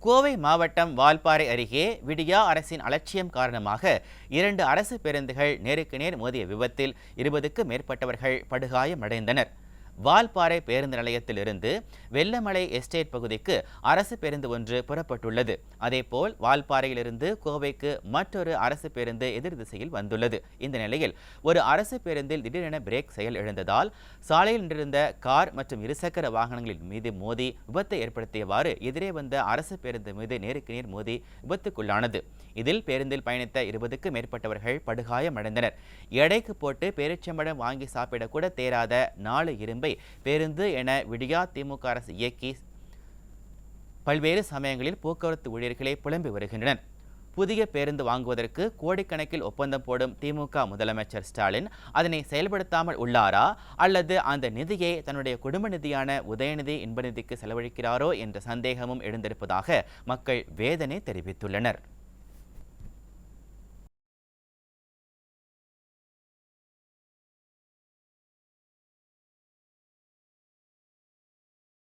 கோவை மாவட்டம் வால்பாறை அருகே விடியா அரசின் அலட்சியம் காரணமாக 2 அரசு பேருந்துகள் நேருக்கு நேர் மோதிய விபத்தில் 20க்கும் மேற்பட்டவர்கள் படுகாயமடைந்தனர். வால்பாறை பேருந்து நிலையத்திலிருந்து வெள்ளமலை எஸ்டேட் பகுதிக்கு அரசு பேருந்து ஒன்று புறப்பட்டுள்ளது. அதேபோல் வால்பாறையிலிருந்து கோவைக்கு மற்றொரு அரசு பேருந்து எதிர் திசையில் வந்துள்ளது. இந்த நிலையில் ஒரு அரசு பேருந்தில் திடீரென பிரேக் செயல் இழந்ததால் சாலையில் நின்றிருந்த கார் மற்றும் இருசக்கர வாகனங்களின் மீது மோதி விபத்தை ஏற்படுத்தியவாறு எதிரே வந்த அரசு பேருந்து மீது நேருக்கு நேர் மோதி விபத்துக்குள்ளானது. இதில் பேருந்தில் பயணித்த 20க்கும் மேற்பட்டவர்கள் படுகாயமடைந்தனர். எடைக்கு போட்டு பேரிச்சம்பழம் வாங்கி சாப்பிடக்கூட தேராத 4 இரும்பை பேருந்து என விடியா திமுக அரசு இயக்கி பல்வேறு சமயங்களில் போக்குவரத்து ஊழியர்களை புலம்பி வருகின்றனர். புதிய பேருந்து வாங்குவதற்கு கோடிக்கணக்கில் ஒப்பந்தம் போடும் திமுக முதலமைச்சர் ஸ்டாலின் அதனை செயல்படுத்தாமல் உள்ளாரா அல்லது அந்த நிதியை தன்னுடைய குடும்ப நிதியான உதயநிதி இன்பநிதிக்கு செலவழிக்கிறாரோ என்ற சந்தேகமும் எழுந்திருப்பதாக மக்கள் வேதனை தெரிவித்துள்ளனர்.